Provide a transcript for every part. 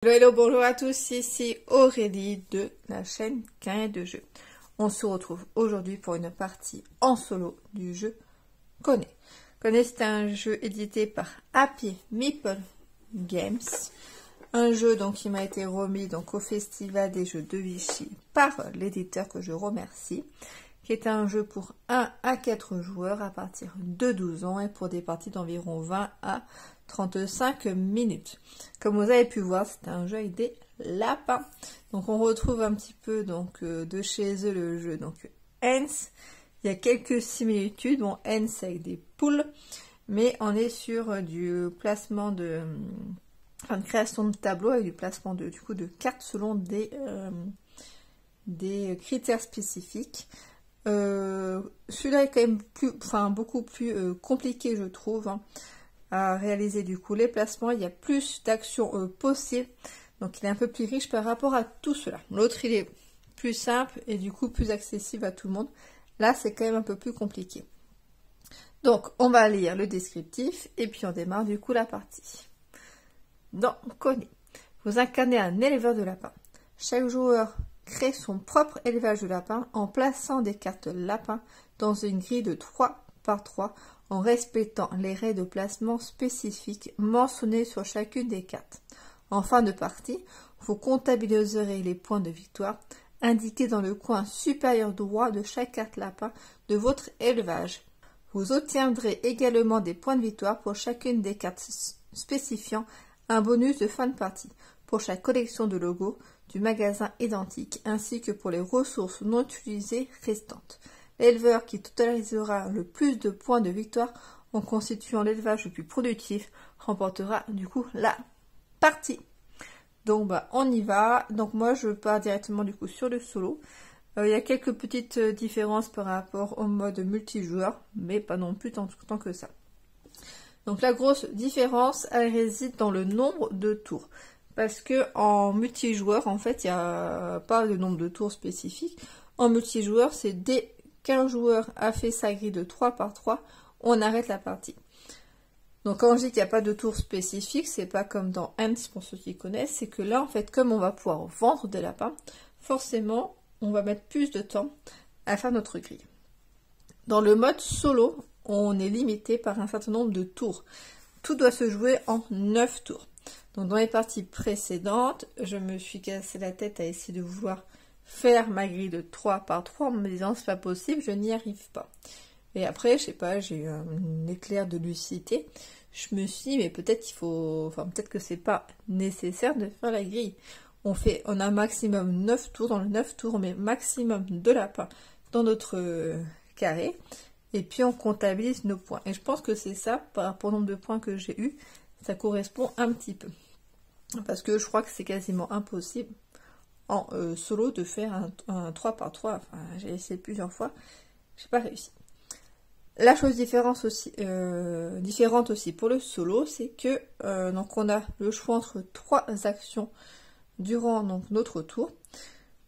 Hello, hello, bonjour à tous, ici Aurélie de la chaîne Cahier de jeu. On se retrouve aujourd'hui pour une partie en solo du jeu Connais. Connais, c'est un jeu édité par Happy Meeple Games. Un jeu donc qui m'a été remis donc au Festival des jeux de Vichy par l'éditeur que je remercie. Qui est un jeu pour 1 à 4 joueurs à partir de 12 ans et pour des parties d'environ 20 à 35 minutes. Comme vous avez pu voir, c'est un jeu avec des lapins. Donc on retrouve un petit peu donc de chez eux le jeu donc Hens. Il y a quelques similitudes. Bon, Hens avec des poules, mais on est sur du placement de création de tableaux avec du placement de cartes selon des critères spécifiques. Celui-là est quand même beaucoup plus compliqué, je trouve, à réaliser du coup les placements. Il y a plus d'actions possibles, donc il est un peu plus riche par rapport à tout cela. L'autre il est plus simple et du coup plus accessible à tout le monde. Là c'est quand même un peu plus compliqué. Donc on va lire le descriptif et puis on démarre du coup la partie. Dans Connais, vous incarnez un éleveur de lapins. Chaque joueur crée son propre élevage de lapins en plaçant des cartes lapins dans une grille de 3 par 3 en respectant les règles de placement spécifiques mentionnées sur chacune des cartes. En fin de partie, vous comptabiliserez les points de victoire indiqués dans le coin supérieur droit de chaque carte lapin de votre élevage. Vous obtiendrez également des points de victoire pour chacune des cartes spécifiant un bonus de fin de partie pour chaque collection de logos du magasin identique, ainsi que pour les ressources non utilisées restantes. L'éleveur qui totalisera le plus de points de victoire en constituant l'élevage le plus productif remportera du coup la partie. Donc on y va. Donc moi je pars directement du coup sur le solo. Il y a quelques petites différences par rapport au mode multijoueur, mais pas non plus tant que ça. Donc la grosse différence, elle réside dans le nombre de tours. Parce que en multijoueur, en fait, il n'y a pas de nombre de tours spécifique. En multijoueur, c'est dès qu'un joueur a fait sa grille de 3 par 3, on arrête la partie. Donc quand je dis qu'il n'y a pas de tour spécifique, c'est pas comme dans Hens pour ceux qui connaissent, c'est que là, en fait, comme on va pouvoir vendre des lapins, forcément, on va mettre plus de temps à faire notre grille. Dans le mode solo, on est limité par un certain nombre de tours. Tout doit se jouer en 9 tours. Donc dans les parties précédentes, je me suis cassé la tête à essayer de vouloir faire ma grille de 3 par 3 en me disant c'est pas possible, je n'y arrive pas. Et après, je sais pas, j'ai eu un éclair de lucidité. Je me suis dit, mais peut-être qu'il faut, peut-être que c'est pas nécessaire de faire la grille. On a maximum 9 tours, dans le 9 tours, on met maximum de lapins dans notre carré. Et puis on comptabilise nos points. Et je pense que c'est ça, par rapport au nombre de points que j'ai eu, ça correspond un petit peu. Parce que je crois que c'est quasiment impossible en solo de faire un 3 par 3. Enfin, j'ai essayé plusieurs fois, j'ai pas réussi. La chose différente aussi pour le solo, c'est que donc on a le choix entre 3 actions durant donc notre tour.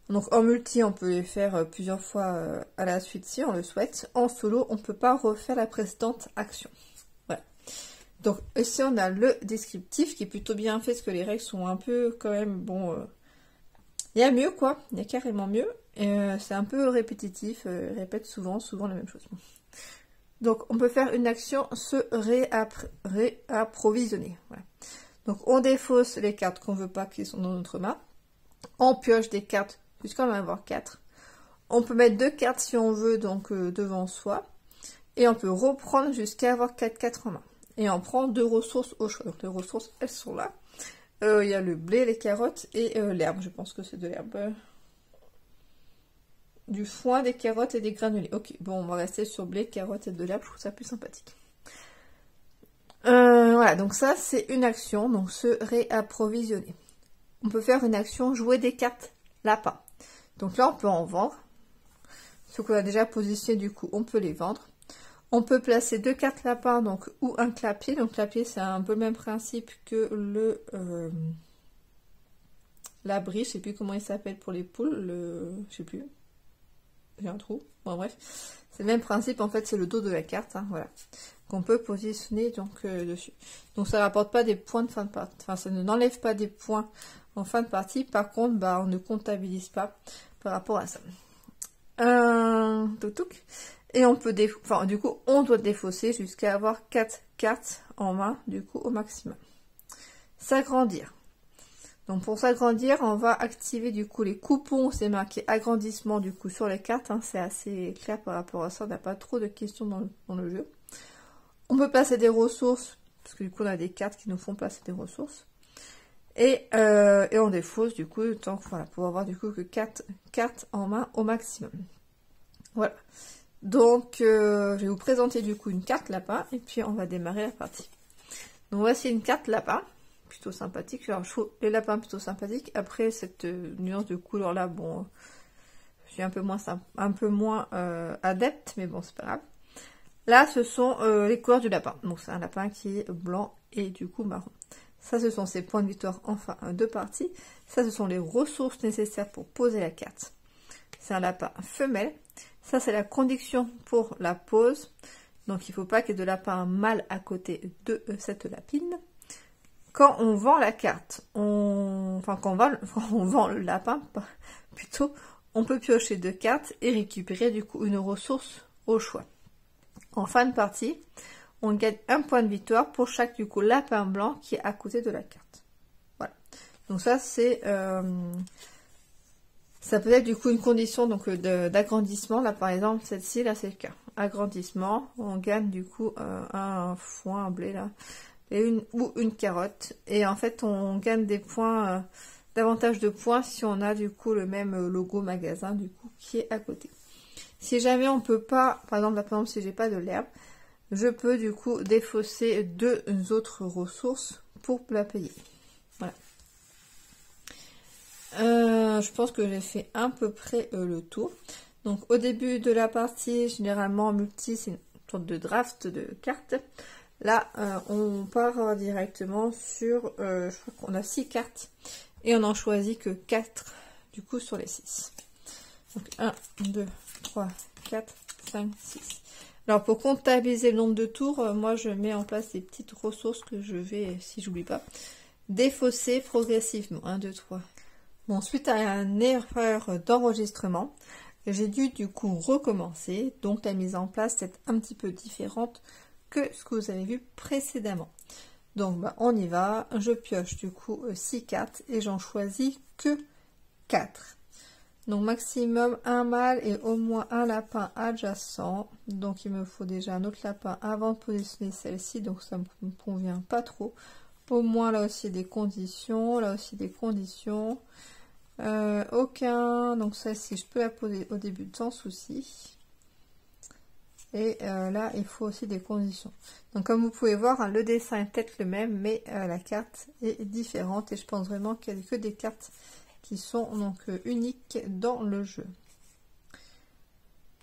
Donc en multi, on peut les faire plusieurs fois à la suite si on le souhaite. En solo, on ne peut pas refaire la précédente action. Voilà. Donc ici, on a le descriptif qui est plutôt bien fait, parce que les règles sont un peu quand même, bon... Il y a mieux, quoi. Il y a carrément mieux. C'est un peu répétitif, répète souvent la même chose. Donc on peut faire une action se réapprovisionner. Voilà. Donc on défausse les cartes qu'on ne veut pas qui sont dans notre main. On pioche des cartes jusqu'à en avoir 4. On peut mettre 2 cartes si on veut, donc devant soi. Et on peut reprendre jusqu'à avoir 4 cartes en main. Et on prend 2 ressources au choix. Donc les ressources, elles sont là. Il y a le blé, les carottes et l'herbe. Je pense que c'est de l'herbe. Du foin, des carottes et des granulés. Ok, bon, on va rester sur blé, carottes et de l'herbe. Je trouve ça plus sympathique. Voilà, donc ça, c'est une action. Donc se réapprovisionner. On peut faire une action jouer des cartes lapins. Donc là, on peut en vendre. Ce qu'on a déjà positionné, du coup, on peut les vendre. On peut placer 2 cartes lapins, donc, ou un clapier. Donc clapier, c'est un peu le même principe que l'abri. Je sais plus comment il s'appelle pour les poules. Je sais plus. j'ai un trou. Bon bref, c'est le même principe en fait, c'est le dos de la carte, hein, voilà, qu'on peut positionner donc dessus. Donc ça rapporte pas des points de fin de partie, enfin ça n'enlève pas des points en fin de partie. Par contre, bah on ne comptabilise pas par rapport à ça. Toutouk. Et on peut enfin du coup on doit défausser jusqu'à avoir 4 cartes en main du coup au maximum. S'agrandir. Donc pour s'agrandir, on va activer du coup les coupons, c'est marqué agrandissement du coup sur les cartes, hein, c'est assez clair par rapport à ça, on n'a pas trop de questions dans le jeu. On peut placer des ressources, parce que du coup on a des cartes qui nous font placer des ressources. Et on défausse du coup, tant que, voilà, pour avoir du coup que 4 cartes en main au maximum. Voilà. Donc je vais vous présenter du coup une carte lapin, et puis on va démarrer la partie. Donc voici une carte lapin. Plutôt sympathique. Alors, je trouve les lapins plutôt sympathiques. Après, cette nuance de couleur là, bon, je suis un peu moins adepte, mais bon, c'est pas grave. Là, ce sont les couleurs du lapin. Donc, c'est un lapin qui est blanc et du coup marron. Ça, ce sont ses points de victoire en fin de partie. Ça, ce sont les ressources nécessaires pour poser la carte. C'est un lapin femelle. Ça, c'est la condition pour la pose. Donc, il ne faut pas qu'il y ait de lapin mâle à côté de cette lapine. Quand on vend la carte, quand on vend le lapin, plutôt, on peut piocher 2 cartes et récupérer du coup une ressource au choix. En fin de partie, on gagne 1 point de victoire pour chaque du coup lapin blanc qui est à côté de la carte. Voilà. Donc ça c'est, ça peut être du coup une condition donc d'agrandissement. Là par exemple celle-ci, là c'est le cas. Agrandissement, on gagne du coup un foin, un blé là. Ou une carotte, et en fait on gagne des points, davantage de points si on a du coup le même logo magasin du coup qui est à côté. Si jamais on peut pas, par exemple si j'ai pas de l'herbe, je peux du coup défausser 2 autres ressources pour la payer. Voilà. Je pense que j'ai fait à peu près le tour. Donc au début de la partie, généralement multi, c'est une sorte de draft de cartes. Là, on part directement sur, je crois qu'on a 6 cartes, et on n'en choisit que 4, du coup, sur les 6. Donc, 1, 2, 3, 4, 5, 6. Alors, pour comptabiliser le nombre de tours, moi, je mets en place des petites ressources que je vais, si j'oublie pas, défausser progressivement. 1, 2, 3. Bon, suite à une erreur d'enregistrement, j'ai dû, du coup, recommencer. Donc, la mise en place est un petit peu différente que ce que vous avez vu précédemment. Donc bah, on y va, je pioche du coup 6 cartes et j'en choisis que 4. Donc maximum un mâle et au moins un lapin adjacent. Donc il me faut déjà un autre lapin avant de positionner celle-ci, donc ça me convient pas trop. Au moins là aussi des conditions, là aussi des conditions. Aucun, donc celle-ci je peux la poser au début sans souci. Et là, il faut aussi des conditions. Donc, comme vous pouvez voir, hein, le dessin est peut-être le même, mais la carte est différente. Et je pense vraiment qu'il n'y a que des cartes qui sont donc uniques dans le jeu.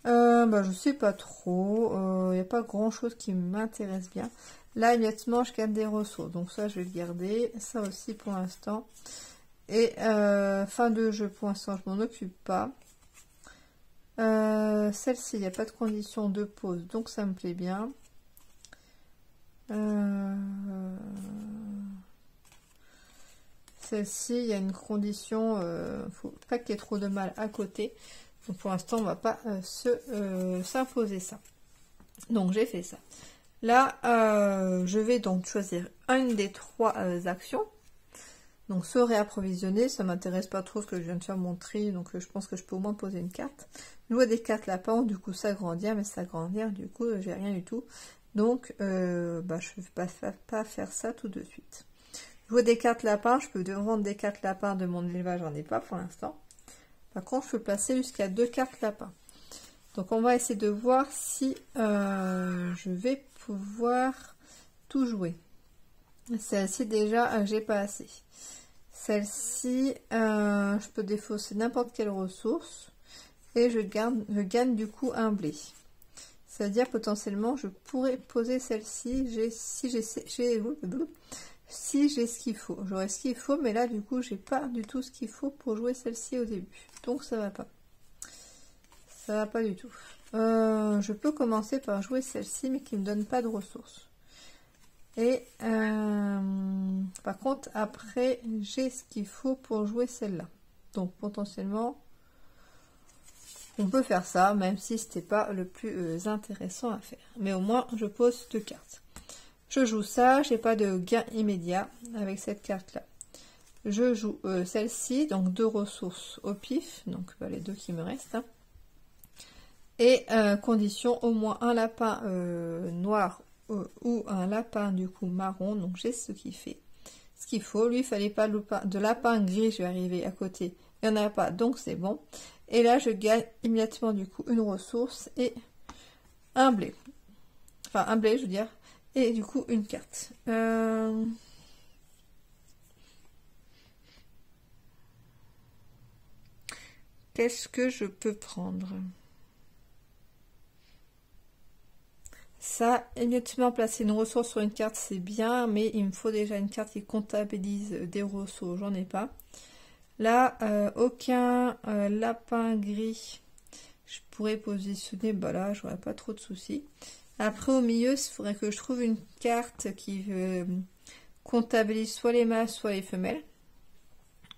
Je sais pas trop. Il n'y a pas grand-chose qui m'intéresse bien. Là, immédiatement, je garde des ressources. Donc ça, je vais le garder. Ça aussi pour l'instant. Et fin de jeu, pour l'instant, je m'en occupe pas. Celle-ci, il n'y a pas de condition de pause, donc ça me plaît bien. Celle-ci, il y a une condition, faut pas qu'il y ait trop de mal à côté. Donc pour l'instant, on va pas s'imposer ça. Donc j'ai fait ça. Là, je vais donc choisir une des 3 actions. Donc se réapprovisionner, ça m'intéresse pas trop ce que je viens de faire mon tri, donc je pense que je peux au moins poser une carte. Jouer des cartes lapins, du coup s'agrandir, mais s'agrandir, du coup j'ai rien du tout. Donc je ne vais pas faire ça tout de suite. Jouer des cartes lapins, je peux vendre des cartes lapins de mon élevage, j'en ai pas pour l'instant. Par contre, je peux placer jusqu'à 2 cartes lapins. Donc on va essayer de voir si je vais pouvoir tout jouer. Celle-ci déjà, j'ai pas assez. Celle-ci, je peux défausser n'importe quelle ressource et je gagne du coup un blé. C'est-à-dire potentiellement je pourrais poser celle-ci si j'ai ce qu'il faut. J'aurais ce qu'il faut, mais là du coup j'ai pas du tout ce qu'il faut pour jouer celle-ci au début. Donc ça va pas. ça va pas du tout. Je peux commencer par jouer celle-ci, mais qui me donne pas de ressources. Et par contre, après, j'ai ce qu'il faut pour jouer celle-là. Donc potentiellement, on peut faire ça, même si c'était pas le plus intéressant à faire. Mais au moins, je pose 2 cartes. Je joue ça, j'ai pas de gain immédiat avec cette carte-là. Je joue celle-ci, donc 2 ressources au pif, donc les 2 qui me restent. Hein. Et condition, au moins un lapin noir ou un lapin du coup marron, donc j'ai ce qu'il fait. Ce qu'il faut, lui il fallait pas de lapin gris, je vais arriver à côté, il n'y en a pas, donc c'est bon. Et là je gagne immédiatement du coup une ressource et un blé. Enfin un blé je veux dire, et du coup une carte. Qu'est-ce que je peux prendre? Ça, immédiatement placer une ressource sur une carte, c'est bien, mais il me faut déjà une carte qui comptabilise des ressources, j'en ai pas. Là, aucun lapin gris, je pourrais positionner, bah là, j'aurais pas trop de soucis. Après, au milieu, il faudrait que je trouve une carte qui comptabilise soit les mâles, soit les femelles.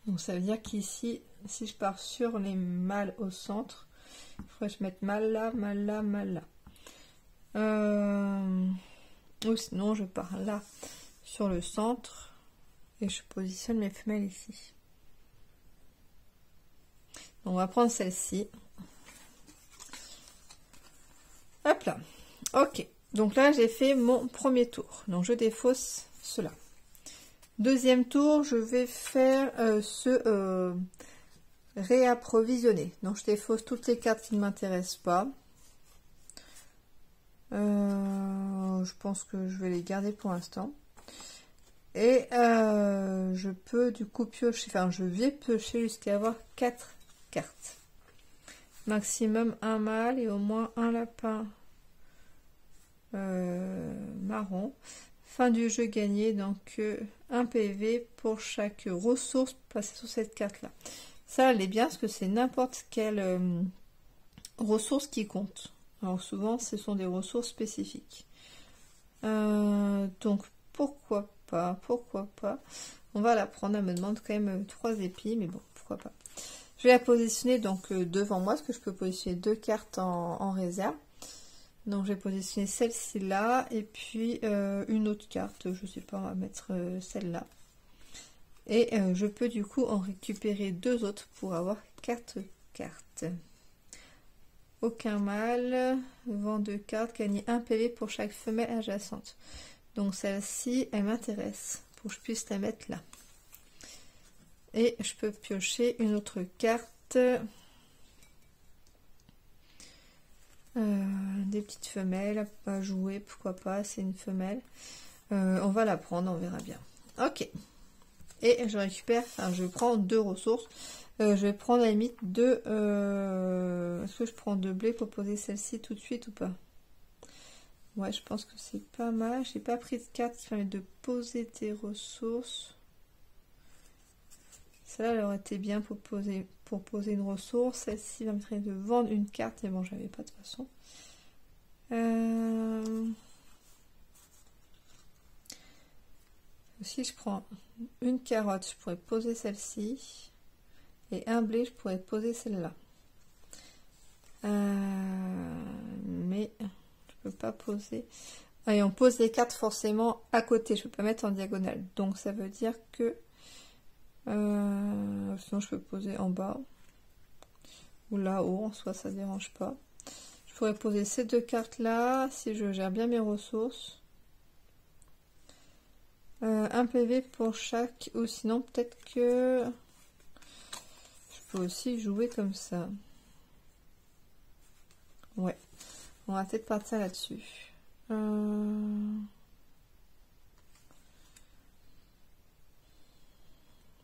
Donc, ça veut dire qu'ici, si je pars sur les mâles au centre, il faudrait que je mette mâle là, mâle là, mâle là. Ou sinon je pars là sur le centre et je positionne mes femelles ici. Donc on va prendre celle-ci. Hop là. Ok. Donc là j'ai fait mon premier tour. Donc je défausse cela. Deuxième tour, je vais faire réapprovisionner. Donc je défausse toutes les cartes qui ne m'intéressent pas. Je pense que je vais les garder pour l'instant. Et je peux du coup piocher, enfin je vais piocher jusqu'à avoir 4 cartes. Maximum un mâle et au moins un lapin marron. Fin du jeu gagné, donc 1 PV pour chaque ressource passée sur cette carte là. Ça elle est bien parce que c'est n'importe quelle ressource qui compte. Alors souvent, ce sont des ressources spécifiques. Donc, pourquoi pas. On va la prendre, elle me demande quand même 3 épis, mais bon, pourquoi pas. Je vais la positionner donc devant moi, parce que je peux positionner 2 cartes en réserve. Donc, je vais positionner celle-ci là, et puis une autre carte, je sais pas, on va mettre celle-là. Et je peux du coup en récupérer 2 autres pour avoir 4 cartes. Aucun mâle, vend 2 cartes, gagner 1 PV pour chaque femelle adjacente. Donc celle-ci, elle m'intéresse, pour que je puisse la mettre là. Et je peux piocher une autre carte. Des petites femelles, à jouer, pourquoi pas, c'est une femelle. On va la prendre, on verra bien. Ok. Et je récupère, enfin je prends 2 ressources. Je vais prendre à la limite 2. Est-ce que je prends 2 blés pour poser celle-ci tout de suite ou pas? Ouais, je pense que c'est pas mal. J'ai pas pris de carte qui permet de poser des ressources. Celle-là, elle aurait été bien pour poser une ressource. Celle-ci va me permettre de vendre une carte. Mais bon, j'avais pas de toute façon. Si je prends une carotte, je pourrais poser celle-ci. Et un blé, je pourrais poser celle-là. Mais je peux pas poser. Et on pose les cartes forcément à côté. Je peux pas mettre en diagonale. Donc ça veut dire que sinon je peux poser en bas ou là-haut. En soi, ça dérange pas. Je pourrais poser ces 2 cartes là si je gère bien mes ressources. 1 PV pour chaque. Ou sinon peut-être que je peux aussi jouer comme ça. Ouais, on va peut-être partir là-dessus.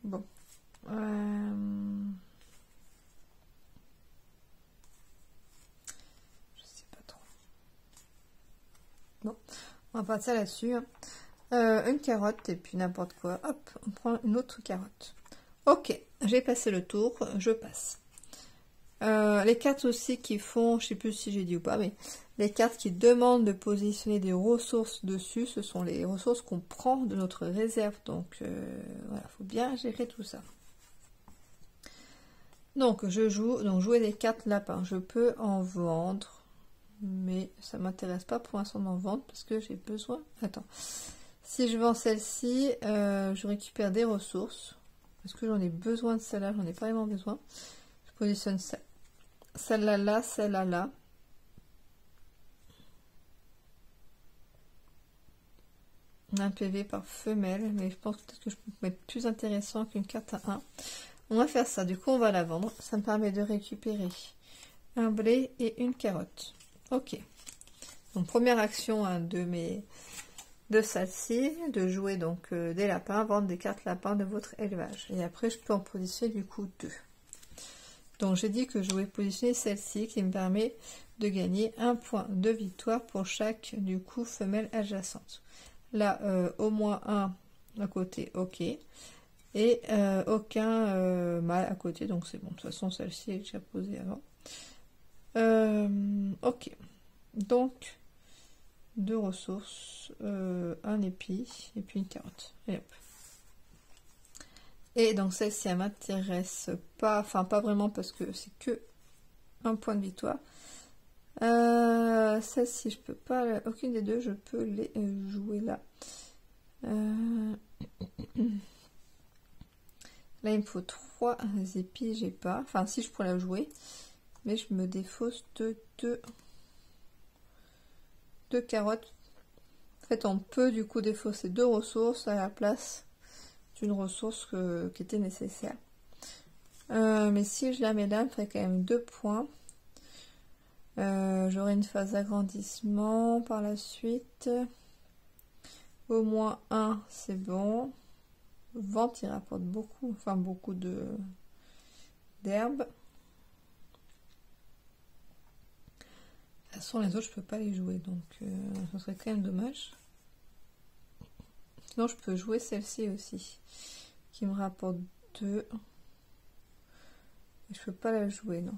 Bon. Je sais pas trop. Bon, on va partir là-dessus. Une carotte et puis n'importe quoi. Hop, on prend une autre carotte. Ok, j'ai passé le tour, je passe. Les cartes aussi qui font, je sais plus si j'ai dit ou pas, mais les cartes qui demandent de positionner des ressources dessus, ce sont les ressources qu'on prend de notre réserve. Donc voilà, faut bien gérer tout ça. Donc je joue, donc jouer des cartes lapins. Je peux en vendre, mais ça m'intéresse pas pour l'instant d'en vendre parce que j'ai besoin. Attends, si je vends celle-ci, je récupère des ressources. Est-ce que j'en ai besoin de celle-là? J'en ai pas vraiment besoin. Je positionne celle-là là, celle-là là. Un PV par femelle, mais je pense peut-être que je peux mettre plus intéressant qu'une carte à 1. On va faire ça, du coup on va la vendre. Ça me permet de récupérer un blé et une carotte. Ok. Donc première action hein, de celle-ci, de jouer donc des lapins, vendre des cartes lapins de votre élevage. Et après je peux en positionner du coup 2. Donc j'ai dit que je vais positionner celle-ci qui me permet de gagner un point de victoire pour chaque du coup femelle adjacente. Là au moins un à côté, ok. Et aucun mâle à côté, donc c'est bon. De toute façon celle-ci est déjà posée avant. Ok. Donc 2 ressources, un épi et puis une carotte. Et hop. Et donc celle-ci elle m'intéresse pas, enfin pas vraiment parce que c'est que un point de victoire. Celle-ci je peux pas, aucune des deux je peux les jouer là. Là il me faut 3 épis, j'ai pas. Enfin si je pourrais la jouer, mais je me défausse de 2 carottes. En fait on peut du coup défausser 2 ressources à la place d'une ressource qui était nécessaire. Mais si je la mets là, il me ferait quand même 2 points. J'aurai une phase d'agrandissement par la suite. Au moins 1, c'est bon. Vente, il rapporte beaucoup, enfin beaucoup d'herbes. De toute façon, les autres, je peux pas les jouer, donc ce serait quand même dommage. Sinon, je peux jouer celle-ci aussi, qui me rapporte 2. Je peux pas la jouer, non.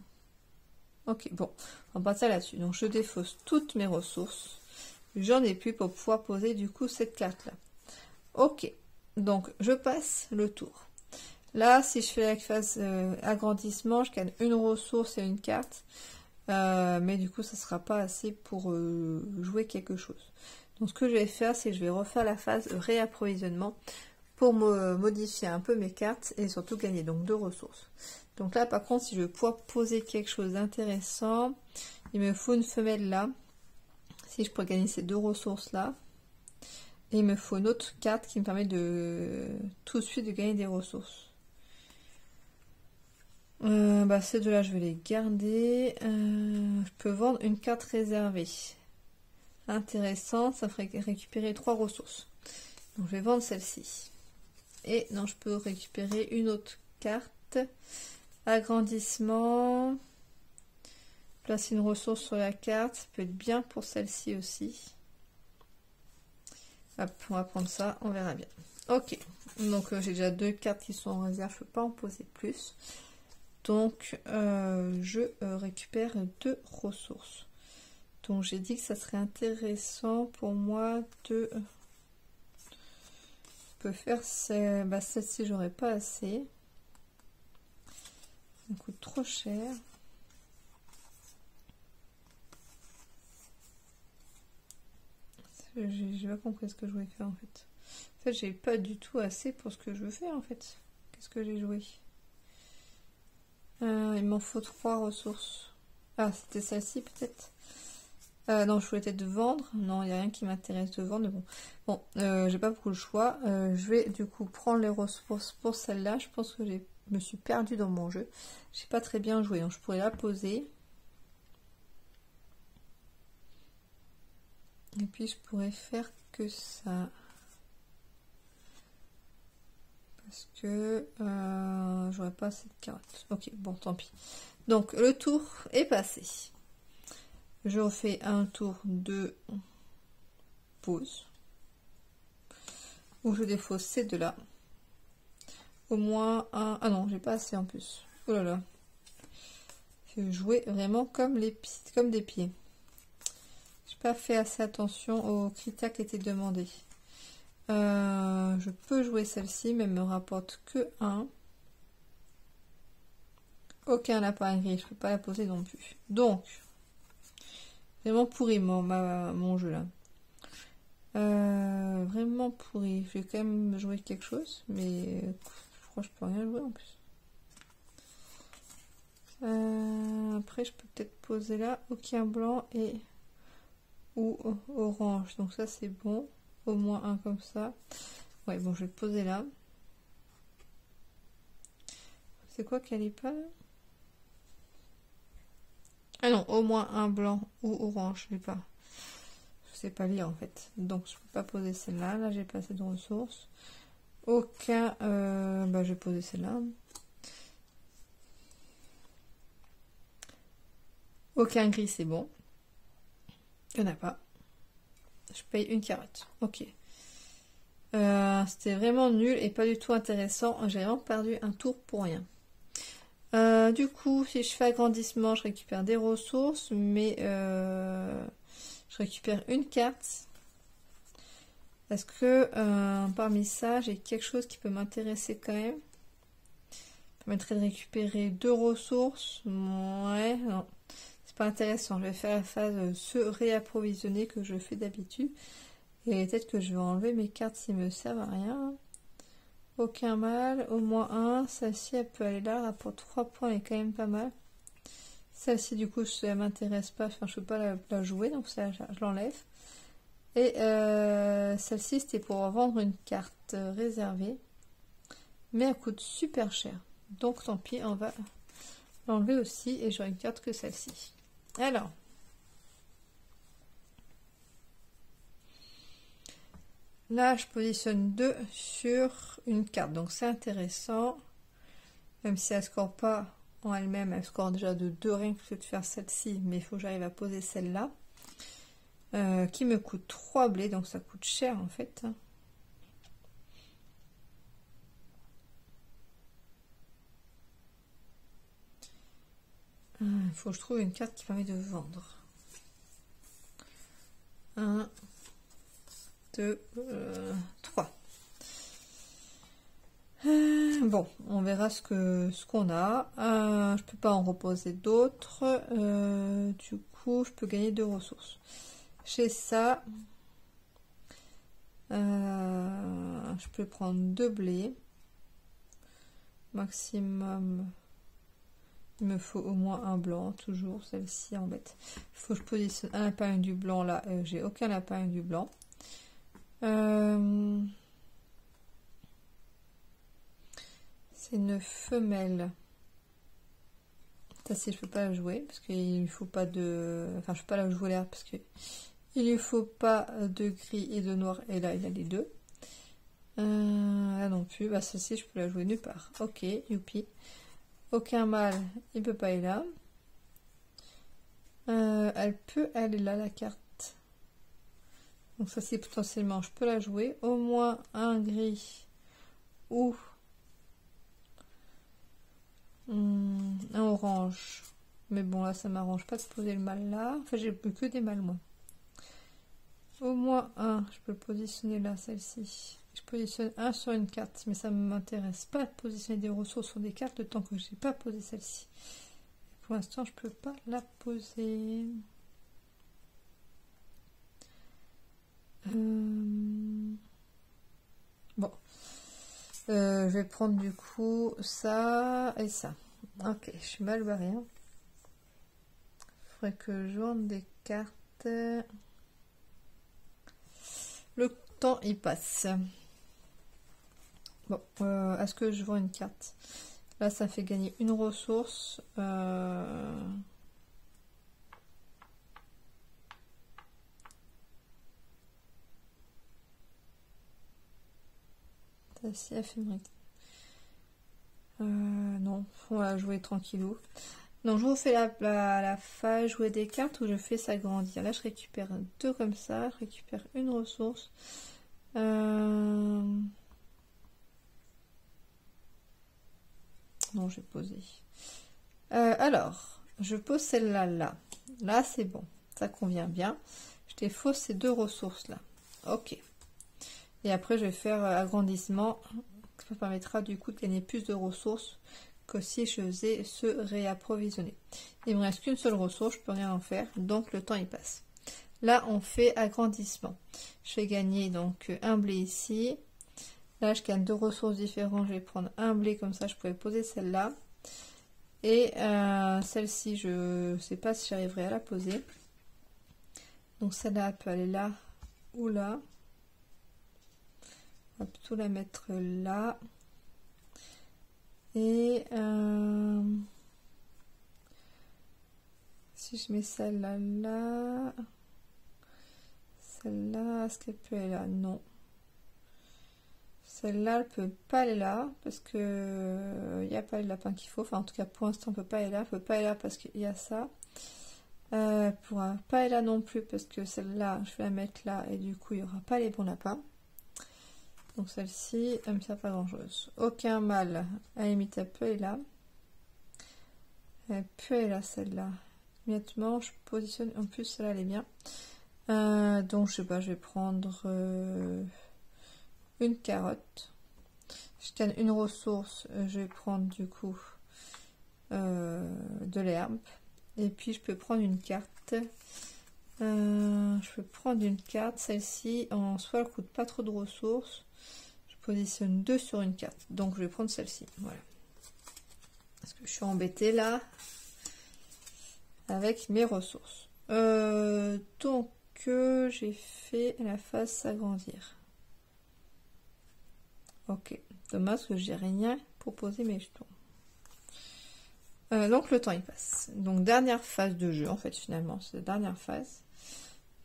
Ok, bon, on va passer là-dessus. Donc, je défausse toutes mes ressources. J'en ai plus pour pouvoir poser, du coup, cette carte-là. Ok, donc, je passe le tour. Là, si je fais la phase agrandissement, je gagne une ressource et une carte. Mais du coup, ça ne sera pas assez pour jouer quelque chose. Donc, ce que je vais faire, c'est que je vais refaire la phase réapprovisionnement pour modifier un peu mes cartes et surtout gagner donc 2 ressources. Donc là, par contre, si je veux pouvoir poser quelque chose d'intéressant, il me faut une femelle là. Si je pourrais gagner ces 2 ressources là. Et il me faut une autre carte qui me permet de tout de suite de gagner des ressources. Ces deux là je vais les garder. Je peux vendre une carte réservée. Intéressant, ça ferait récupérer 3 ressources. Donc je vais vendre celle-ci. Et non, je peux récupérer une autre carte. Agrandissement. Placer une ressource sur la carte. Ça peut être bien pour celle-ci aussi. Hop, on va prendre ça, on verra bien. Ok, donc j'ai déjà 2 cartes qui sont en réserve, je ne peux pas en poser plus. Donc je récupère 2 ressources. Donc j'ai dit que ça serait intéressant pour moi de... Je peux faire celle-ci, j'aurais pas assez. Ça coûte trop cher. J'ai pas compris ce que je voulais faire en fait. En fait, j'ai pas du tout assez pour ce que je veux faire en fait. Qu'est-ce que j'ai joué? Il m'en faut 3 ressources. Ah, c'était celle-ci peut-être. Non, je voulais peut-être vendre. Non, il n'y a rien qui m'intéresse de vendre. Mais bon, j'ai pas beaucoup le choix. Je vais du coup prendre les ressources pour celle-là. Je pense que je me suis perdue dans mon jeu. J'ai pas très bien joué, donc je pourrais la poser. Et puis je pourrais faire que ça. Parce que j'aurais pas assez de carottes. Ok, bon, tant pis. Donc le tour est passé. Je refais un tour de pause. Où je défausse ces deux-là. Au moins un... Ah non, j'ai pas assez en plus. Oh là là. Je jouais vraiment comme comme des pieds. J'ai pas fait assez attention aux critères qui étaient demandés. Je peux jouer celle-ci, mais elle me rapporte que 1. Aucun lapin gris, je peux pas la poser non plus. Donc, vraiment pourri mon jeu là. Vraiment pourri. Je vais quand même jouer quelque chose, mais je crois que je peux rien jouer en plus. Après, je peux peut-être poser là aucun blanc ou orange. Donc ça, c'est bon. Au moins un comme ça. Ouais, bon, je vais le poser là. C'est quoi qu'elle est pas là? Ah non, au moins un blanc ou orange, je l'ai pas. Je sais pas lire en fait. Donc je peux pas poser celle-là. Là, j'ai pas assez de ressources. Aucun. Bah, je vais poser celle-là. Aucun gris, c'est bon. Il n'y en a pas. Je paye une carotte. Ok. C'était vraiment nul et pas du tout intéressant. J'ai vraiment perdu un tour pour rien. Du coup, si je fais agrandissement, je récupère des ressources, mais je récupère une carte. Est-ce que parmi ça, j'ai quelque chose qui peut m'intéresser quand même? Ça permettrait de récupérer 2 ressources. Ouais, non. C'est pas intéressant. Je vais faire la phase se réapprovisionner que je fais d'habitude. Et peut-être que je vais enlever mes cartes s'ils me servent à rien. Aucun mal, au moins 1. Celle-ci, elle peut aller là. Rapport 3 points, elle est quand même pas mal. Celle-ci, du coup, ça m'intéresse pas. Enfin, je peux pas la jouer, donc ça, je l'enlève. Et celle-ci, c'était pour vendre une carte réservée. Mais elle coûte super cher. Donc, tant pis, on va l'enlever aussi. Et j'aurai une carte que celle-ci. Alors. Là, je positionne 2 sur une carte. Donc, c'est intéressant. Même si elle ne score pas en elle-même, elle score déjà de 2 rien que de faire celle-ci. Mais il faut que j'arrive à poser celle-là. Qui me coûte 3 blés. Donc, ça coûte cher en fait. Il faut que je trouve une carte qui permet de vendre. 1, 2, 3. Bon, on verra ce qu'on a. Je peux pas en reposer d'autres. Du coup, je peux gagner 2 ressources. Chez ça, je peux prendre 2 blés. Maximum, il me faut au moins un blanc, toujours. Celle-ci embête. Il faut que je positionne un lapin et du blanc là. J'ai aucun lapin et du blanc. C'est une femelle. Ça, si je peux pas la jouer parce qu'il faut pas de. Enfin, je peux pas la jouer là parce que il lui faut pas de gris et de noir. Et là, il a les deux. Là non plus. Bah, celle-ci, je peux la jouer nulle part. Ok, youpi. Aucun mal, il peut pas aller là. Elle peut aller là, la carte. Donc ça, c'est potentiellement, je peux la jouer. Au moins un gris ou un orange. Mais bon, là, ça m'arrange pas de poser le mal là. Enfin, j'ai plus que des mâles, moi. Au moins un, je peux le positionner là, celle-ci. Je positionne un sur une carte, mais ça ne m'intéresse pas de positionner des ressources sur des cartes le temps que je n'ai pas posé celle-ci. Pour l'instant, je peux pas la poser. Bon. Je vais prendre du coup ça et ça. Ok, je suis mal barrée. Il faudrait que je vende des cartes. Le temps, il passe. Bon, est-ce que je vends une carte? Là, ça fait gagner une ressource. Si éphémérique. Non, on va jouer tranquillou. Non, je refais la phase jouer des cartes où je fais s'agrandir. Là, je récupère 2 comme ça. Je récupère une ressource. Non, je vais poser. Alors, je pose celle-là là. Là, c'est bon. Ça convient bien. Je défausse ces 2 ressources là. Ok. Et après, je vais faire agrandissement. Ça permettra du coup de gagner plus de ressources que si je faisais se réapprovisionner. Il me reste qu'une seule ressource, je peux rien en faire, donc le temps il passe. Là, on fait agrandissement. Je vais gagner donc un blé ici. Là, je gagne 2 ressources différentes. Je vais prendre un blé comme ça, je pourrais poser celle-là. Et celle-ci, je sais pas si j'arriverai à la poser. Donc celle-là peut aller là ou là. On va plutôt la mettre là. Et si je mets celle-là là, celle-là, est-ce qu'elle peut aller là? Non. Celle-là, elle peut pas aller là parce que il n'y a pas le lapin qu'il faut. Enfin, en tout cas, pour l'instant, on peut pas aller là. On peut pas aller là parce qu'il y a ça. Pourra pas aller là non plus parce que celle-là, je vais la mettre là et du coup, il n'y aura pas les bons lapins. Donc celle-ci, elle me sert pas grand-chose. Aucun mal. À la limite, elle peut aller là. Elle peut aller là, celle-là. Immédiatement, je positionne. En plus, celle-là, elle est bien. Donc, je sais pas, je vais prendre une carotte. Je gagne une ressource. Je vais prendre du coup de l'herbe. Et puis, je peux prendre une carte. Je peux prendre une carte. Celle-ci, en soi, elle coûte pas trop de ressources. Je positionne 2 sur une carte. Donc, je vais prendre celle-ci. Voilà. Parce que je suis embêtée là avec mes ressources. Donc, j'ai fait la phase s'agrandir. Ok. Dommage que j'ai rien pour poser mes jetons. Donc, le temps il passe. Donc, dernière phase de jeu, en fait, finalement. C'est la dernière phase.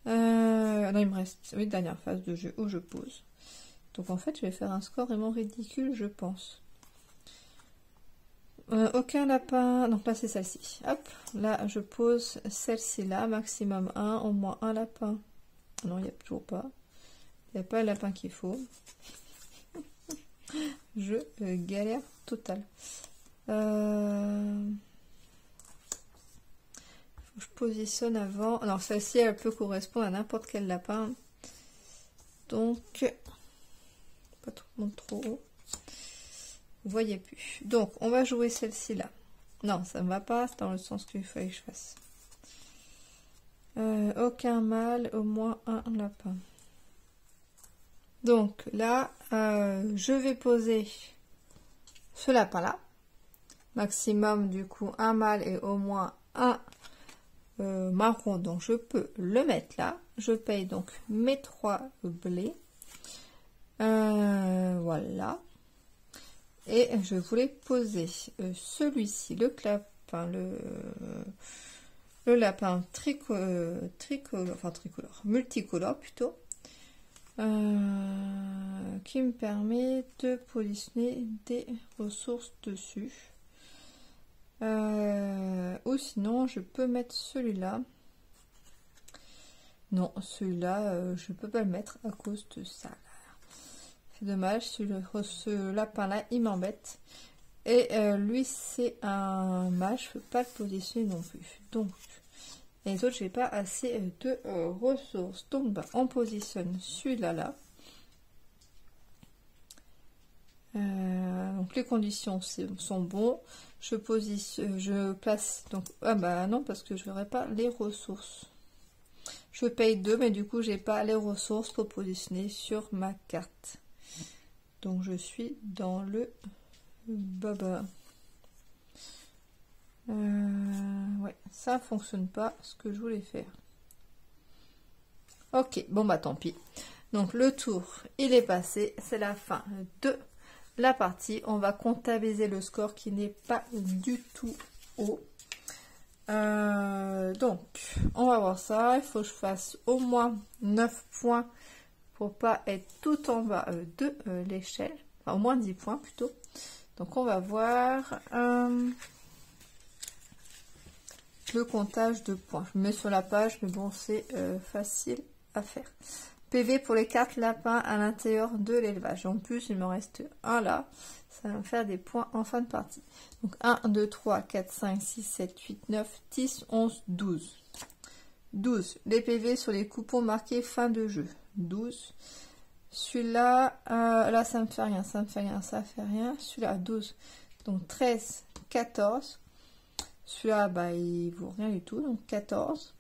Non, il me reste, oui, dernière phase de jeu où je pose. Donc, en fait, je vais faire un score vraiment ridicule, je pense. Aucun lapin. Donc là, c'est celle-ci. Hop, là, je pose celle-ci là, maximum 1, au moins un lapin. Non, il n'y a toujours pas. Il n'y a pas le lapin qu'il faut. Je galère totale. Faut que je positionne avant. Alors, celle-ci, elle peut correspondre à n'importe quel lapin. Donc, pas tout le monde trop haut. Vous voyez plus. Donc, on va jouer celle-ci là. Non, ça ne va pas. C'est dans le sens qu'il fallait que je fasse. Aucun mâle, au moins un lapin. Donc là, je vais poser ce lapin là. Maximum du coup un mâle et au moins un marron. Donc je peux le mettre là. Je paye donc mes 3 blés. Voilà. Et je voulais poser celui-ci, le lapin multicolore plutôt, qui me permet de positionner des ressources dessus. Ou sinon, je peux mettre celui-là. Non, celui-là, je peux pas le mettre à cause de ça. C'est dommage, ce lapin-là, il m'embête. Et lui, c'est un mâle, je peux pas le positionner non plus. Donc, les autres, j'ai pas assez de ressources. Donc, bah, on positionne celui-là là. Donc, les conditions sont bons. Je place. Donc, ah bah non, parce que je n'aurai pas les ressources. Je paye 2, mais du coup, j'ai pas les ressources pour positionner sur ma carte. Donc je suis dans le baba. Ouais, ça fonctionne pas ce que je voulais faire. Ok, bon bah tant pis. Donc le tour, il est passé. C'est la fin de la partie. On va comptabiliser le score qui n'est pas du tout haut. Donc, on va voir ça. Il faut que je fasse au moins 9 points pour pas être tout en bas de l'échelle, enfin au moins 10 points plutôt. Donc on va voir le comptage de points. Je mets sur la page, mais bon, c'est facile à faire. PV pour les 4 lapins à l'intérieur de l'élevage. En plus, il me reste un là. Ça va me faire des points en fin de partie. Donc 1, 2, 3, 4, 5, 6, 7, 8, 9, 10, 11, 12. 12. Les PV sur les coupons marqués fin de jeu. 12. Celui-là, là ça me fait rien, ça me fait rien, ça fait rien. Celui-là, 12. Donc 13, 14. Celui-là, bah, il vaut rien du tout, donc 14.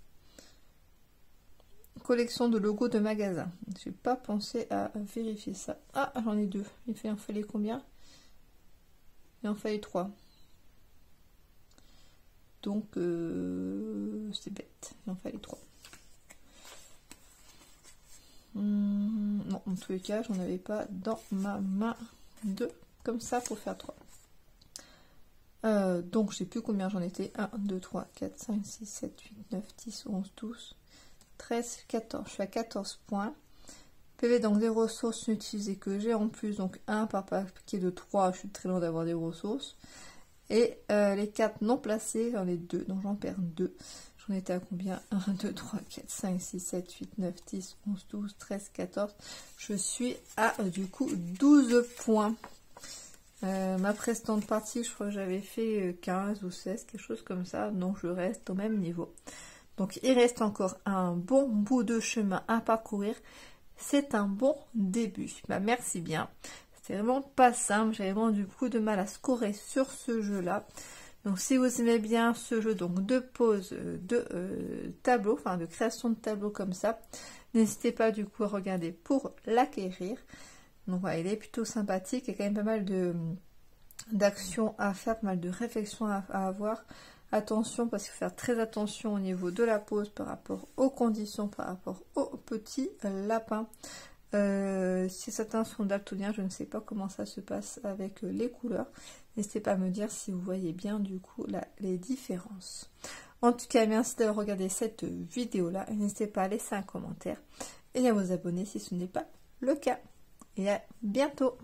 Collection de logos de magasin. Je n'ai pas pensé à vérifier ça. Ah, j'en ai deux. Il en fallait combien? Il en fallait 3. Donc, c'est bête. Il en fallait 3. Non, en tous les cas, j'en avais pas dans ma main 2. Comme ça, pour faire 3. Donc, je sais plus combien j'en étais. 1, 2, 3, 4, 5, 6, 7, 8, 9, 10, 11, 12, 13, 14. Je suis à 14 points. PV, donc des ressources utilisées que j'ai en plus. Donc, 1 par paquet de 3. Je suis très loin d'avoir des ressources. Et les 4 non placés, j'en ai 2. Donc, j'en perds 2. J'en étais à combien? 1, 2, 3, 4, 5, 6, 7, 8, 9, 10, 11, 12, 13, 14. Je suis à, du coup, 12 points. Ma précédente partie, je crois que j'avais fait 15 ou 16, quelque chose comme ça. Donc, je reste au même niveau. Donc, il reste encore un bon bout de chemin à parcourir. C'est un bon début. Bah, merci bien. C'était vraiment pas simple. J'avais vraiment du coup de mal à scorer sur ce jeu-là. Donc, si vous aimez bien ce jeu donc de pose de tableau, enfin de création de tableau comme ça, n'hésitez pas du coup à regarder pour l'acquérir. Donc, voilà, il est plutôt sympathique. Il y a quand même pas mal d'actions à faire, pas mal de réflexions à avoir. Attention, parce qu'il faut faire très attention au niveau de la pose par rapport aux conditions, par rapport aux petits lapins. Si certains sont daltoniens, je ne sais pas comment ça se passe avec les couleurs. N'hésitez pas à me dire si vous voyez bien du coup les différences. En tout cas, merci d'avoir regardé cette vidéo-là. N'hésitez pas à laisser un commentaire et à vous abonner si ce n'est pas le cas. Et à bientôt!